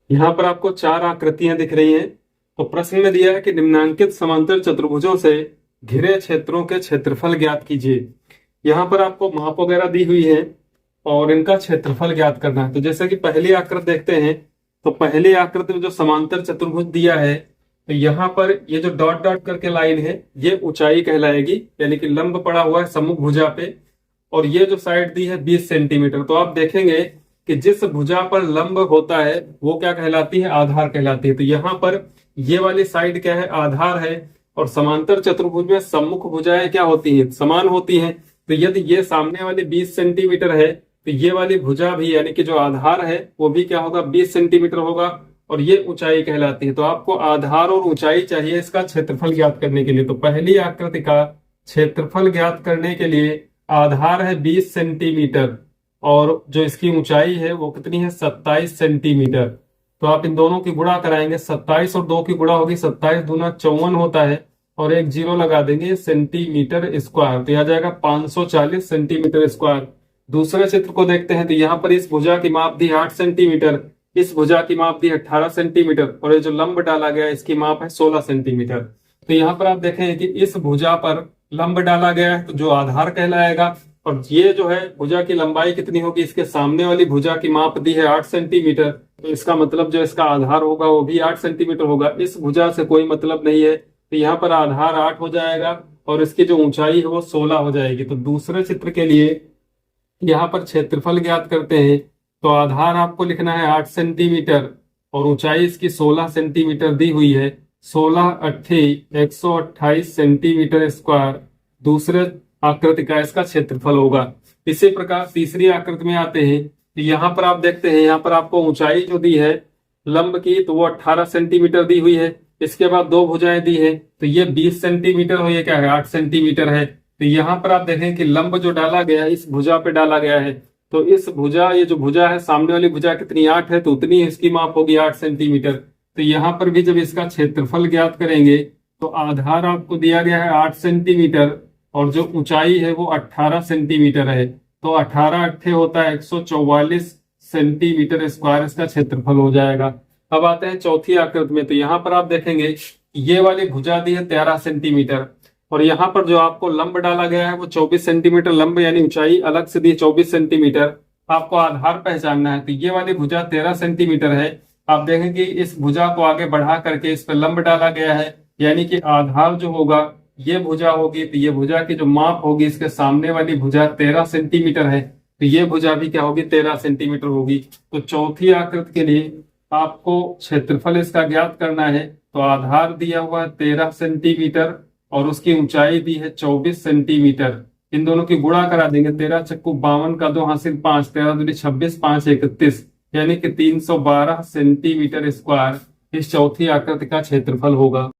यहाँ पर आपको चार आकृतियां दिख रही हैं। तो प्रश्न में दिया है कि निम्नांकित समांतर चतुर्भुजों से घिरे क्षेत्रों के क्षेत्रफल ज्ञात कीजिए। यहाँ पर आपको माप वगैरह दी हुई है और इनका क्षेत्रफल ज्ञात करना है। तो जैसे कि पहली आकृति देखते हैं, तो पहली आकृति में जो समांतर चतुर्भुज दिया है, तो यहाँ पर ये जो डॉट डॉट करके लाइन है ये ऊंचाई कहलाएगी, यानी कि लंब पड़ा हुआ है सम्मुख भुजा पे। और ये जो साइड दी है 20 सेंटीमीटर। तो आप देखेंगे कि जिस भुजा पर लंब होता है वो क्या कहलाती है, आधार कहलाती है। तो यहाँ पर ये वाली साइड क्या है, आधार है। और समांतर चतुर्भुज में सम्मुख भुजाएं क्या होती हैं, समान होती हैं। तो यदि ये सामने वाली 20 सेंटीमीटर है, तो ये वाली भुजा भी यानी कि जो आधार है वो भी क्या होगा, 20 सेंटीमीटर होगा। और ये ऊंचाई कहलाती है। तो आपको आधार और ऊंचाई चाहिए इसका क्षेत्रफल ज्ञात करने के लिए। तो पहली आकृति का क्षेत्रफल ज्ञात करने के लिए आधार है 20 सेंटीमीटर और जो इसकी ऊंचाई है वो कितनी है, 27 सेंटीमीटर। तो आप इन दोनों की गुणा कराएंगे, 27 और 2 की गुणा होगी, 27 दूना 54 होता है और एक जीरो लगा देंगे, सेंटीमीटर स्क्वायर। तो यह आ जाएगा 540 सेंटीमीटर स्क्वायर। दूसरे चित्र को देखते हैं। तो यहाँ पर इस भुजा की माप दी है 8 सेंटीमीटर, इस भुजा की माप दी है 18 सेंटीमीटर और ये जो लंब डाला गया है इसकी माप है 16 सेंटीमीटर। तो यहाँ पर आप देखें कि इस भुजा पर लंब डाला गया है तो जो आधार कहलाएगा। और ये जो है भुजा की लंबाई कितनी होगी, इसके सामने वाली भुजा की माप दी है 8 सेंटीमीटर। तो इसका मतलब जो इसका आधार होगा वो भी 8 सेंटीमीटर होगा। इस भुजा से कोई मतलब नहीं है, तो यहाँ पर आधार 8 हो जाएगा और इसकी जो ऊंचाई है वो 16 हो जाएगी। तो दूसरे चित्र के लिए यहाँ पर क्षेत्रफल ज्ञात करते हैं। तो आधार आपको लिखना है 8 सेंटीमीटर और ऊंचाई इसकी 16 सेंटीमीटर दी हुई है। 16 अट्ठी 128 सेंटीमीटर स्क्वायर दूसरे आकृति का इसका क्षेत्रफल होगा। इसी प्रकार तीसरी आकृति में आते हैं। तो यहाँ पर आप देखते हैं, यहाँ पर आपको ऊंचाई जो दी है लंब की तो वो 18 सेंटीमीटर दी हुई है। इसके बाद दो भुजाएं दी है, तो ये 20 सेंटीमीटर और ये क्या है, 8 सेंटीमीटर है। तो यहाँ पर आप देखें कि लंब जो डाला गया है इस भुजा पे डाला गया है। तो इस भुजा, ये जो भुजा है सामने वाली भुजा कितनी, 8 है, तो उतनी इसकी माप होगी 8 सेंटीमीटर। तो यहाँ पर भी जब इसका क्षेत्रफल ज्ञात करेंगे तो आधार आपको दिया गया है 8 सेंटीमीटर और जो ऊंचाई है वो 18 सेंटीमीटर है। तो 18 अट्ठे होता है 144 सेंटीमीटर स्क्वायर इसका क्षेत्रफल हो जाएगा। अब आते हैं चौथी आकृति में। तो यहाँ पर आप देखेंगे ये वाली भुजा दी है 13 सेंटीमीटर और यहाँ पर जो आपको लंब डाला गया है वो 24 सेंटीमीटर लंब, यानी ऊंचाई अलग से दी 24 सेंटीमीटर। आपको आधार पहचानना है। तो ये वाली भुजा 13 सेंटीमीटर है। आप देखेंगे इस भुजा को आगे बढ़ा करके इस पर लंब डाला गया है, यानी कि आधार जो होगा ये भुजा होगी। तो ये भुजा की जो माप होगी इसके सामने वाली भुजा 13 सेंटीमीटर है, तो ये भुजा भी क्या होगी, 13 सेंटीमीटर होगी। तो चौथी आकृति के लिए आपको क्षेत्रफल इसका ज्ञात करना है। तो आधार दिया हुआ है 13 सेंटीमीटर और उसकी ऊंचाई दी है 24 सेंटीमीटर। इन दोनों की गुणा करा देंगे, 13 चक्कू 52 का 2 हासिल 5, 13 दूनी 26, 5 31, यानी कि 312 सेंटीमीटर स्क्वायर इस चौथी आकृति का क्षेत्रफल होगा।